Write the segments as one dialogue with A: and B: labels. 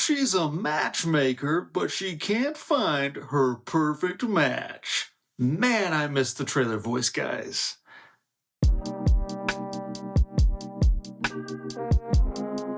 A: She's a matchmaker, but she can't find her perfect match. Man, I miss the trailer voice guys.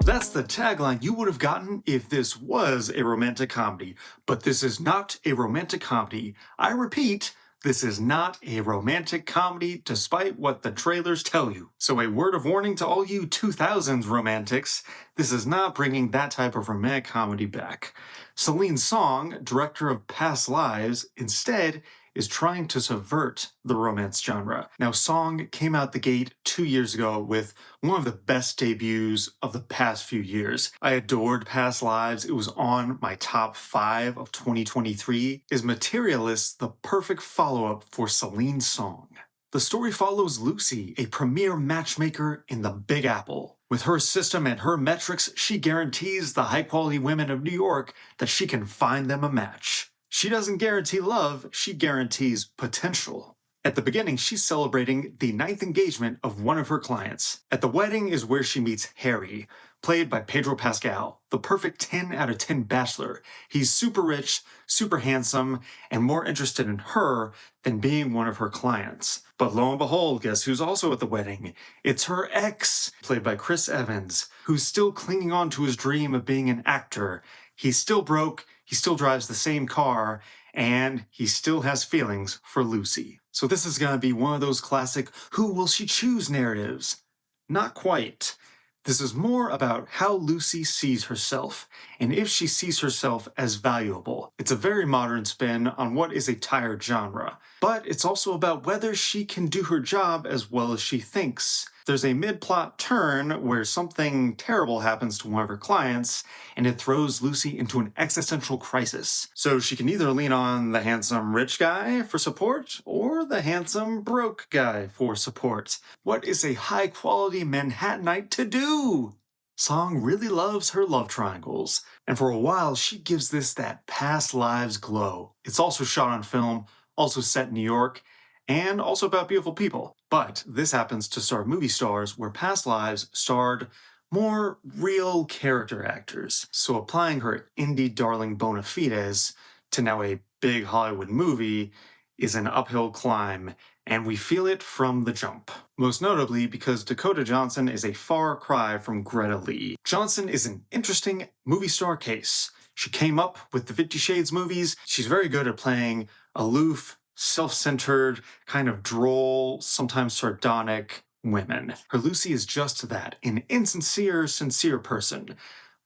A: That's the tagline you would have gotten if this was a romantic comedy. But this is not a romantic comedy. I repeat, this is not a romantic comedy despite what the trailers tell you. So a word of warning to all you 2000s romantics, this is not bringing that type of romantic comedy back. Celine Song, director of Past Lives, instead is trying to subvert the romance genre. Now, Song came out the gate 2 years ago with one of the best debuts of the past few years. I adored Past Lives. It was on my top 5 of 2023. Is Materialists the perfect follow-up for Celine Song? The story follows Lucy, a premier matchmaker in the Big Apple. With her system and her metrics, she guarantees the high-quality women of New York that she can find them a match. She doesn't guarantee love, she guarantees potential. At the beginning, she's celebrating the 9th engagement of one of her clients. At the wedding is where she meets Harry, played by Pedro Pascal, the perfect 10 out of 10 bachelor. He's super rich, super handsome, and more interested in her than being one of her clients. But lo and behold, guess who's also at the wedding? It's her ex, played by Chris Evans, who's still clinging on to his dream of being an actor. He's still broke, he still drives the same car, and he still has feelings for Lucy. So this is going to be one of those classic who will she choose narratives. Not quite. This is more about how Lucy sees herself, and if she sees herself as valuable. It's a very modern spin on what is a tired genre, but it's also about whether she can do her job as well as she thinks. There's a mid-plot turn where something terrible happens to one of her clients, and it throws Lucy into an existential crisis. So she can either lean on the handsome rich guy for support, or the handsome broke guy for support. What is a high-quality Manhattanite to do? Song really loves her love triangles, and for a while she gives this that past lives glow. It's also shot on film, also set in New York, and also about beautiful people. But this happens to star movie stars where Past Lives starred more real character actors. So applying her indie darling bona fides to now a big Hollywood movie is an uphill climb, and we feel it from the jump. Most notably because Dakota Johnson is a far cry from Greta Lee. Johnson is an interesting movie star case. She came up with the 50 Shades movies. She's very good at playing aloof, self-centered, kind of droll, sometimes sardonic women. Her Lucy is just that, an insincere, sincere person.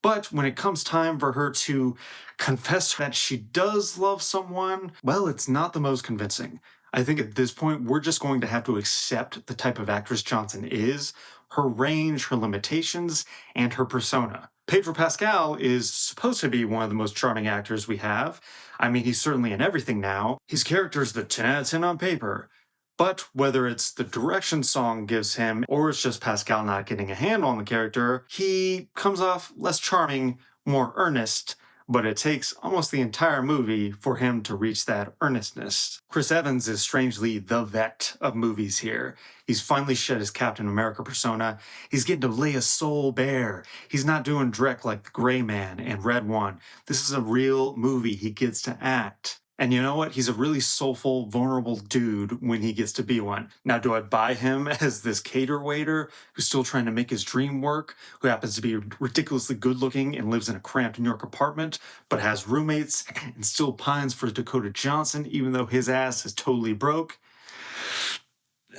A: But when it comes time for her to confess that she does love someone, well, it's not the most convincing. I think at this point, we're just going to have to accept the type of actress Johnson is, her range, her limitations, and her persona. Pedro Pascal is supposed to be one of the most charming actors we have. I mean, he's certainly in everything now. His character's the 10 out of 10 on paper. But whether it's the direction Song gives him, or it's just Pascal not getting a handle on the character, he comes off less charming, more earnest, but it takes almost the entire movie for him to reach that earnestness. Chris Evans is strangely the vet of movies here. He's finally shed his Captain America persona. He's getting to lay his soul bare. He's not doing Drek like the Gray Man and Red One. This is a real movie he gets to act. And you know what? He's a really soulful, vulnerable dude when he gets to be one. Now, do I buy him as this cater waiter who's still trying to make his dream work, who happens to be ridiculously good looking and lives in a cramped New York apartment, but has roommates and still pines for Dakota Johnson even though his ass is totally broke?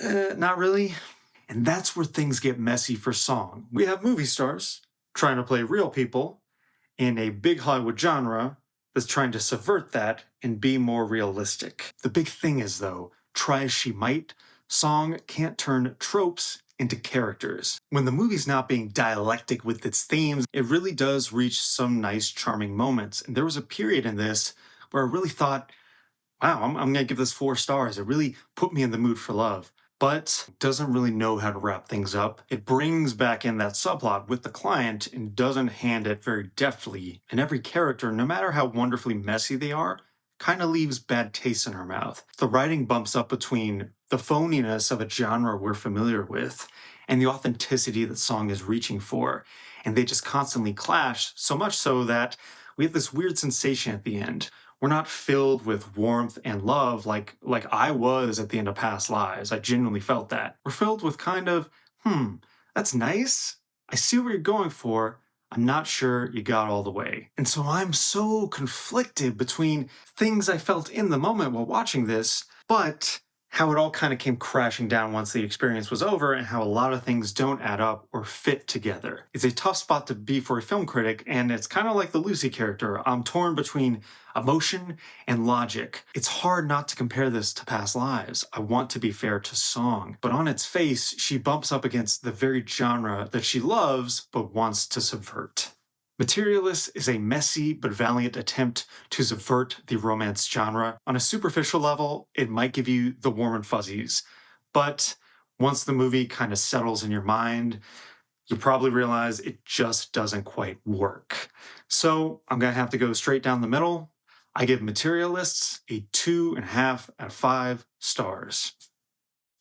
A: Not really. And that's where things get messy for Song. We have movie stars trying to play real people in a big Hollywood genre that's trying to subvert that and be more realistic. The big thing is, though, try as she might, Song can't turn tropes into characters. When the movie's not being dialectic with its themes, it really does reach some nice, charming moments. And there was a period in this where I really thought, wow, I'm going to give this 4 stars. It really put me in the mood for love. But doesn't really know how to wrap things up. It brings back in that subplot with the client and doesn't hand it very deftly. And every character, no matter how wonderfully messy they are, kind of leaves bad taste in her mouth. The writing bumps up between the phoniness of a genre we're familiar with and the authenticity that song is reaching for. And they just constantly clash, so much so that we have this weird sensation at the end. We're not filled with warmth and love like I was at the end of Past Lives. I genuinely felt that. We're filled with kind of, that's nice. I see what you're going for. I'm not sure you got all the way. And so I'm so conflicted between things I felt in the moment while watching this, but how it all kind of came crashing down once the experience was over, and how a lot of things don't add up or fit together. It's a tough spot to be for a film critic, and it's kind of like the Lucy character. I'm torn between emotion and logic. It's hard not to compare this to Past Lives. I want to be fair to Song, but on its face, she bumps up against the very genre that she loves but wants to subvert. Materialists is a messy but valiant attempt to subvert the romance genre. On a superficial level, it might give you the warm and fuzzies, but once the movie kind of settles in your mind, you'll probably realize it just doesn't quite work. So I'm gonna have to go straight down the middle. I give Materialists a 2.5 out of 5 stars.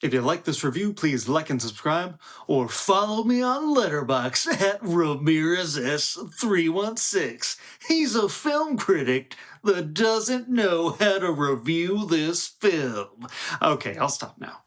A: If you like this review, please like and subscribe, or follow me on Letterboxd at RamirezS316. He's a film critic that doesn't know how to review this film. Okay, I'll stop now.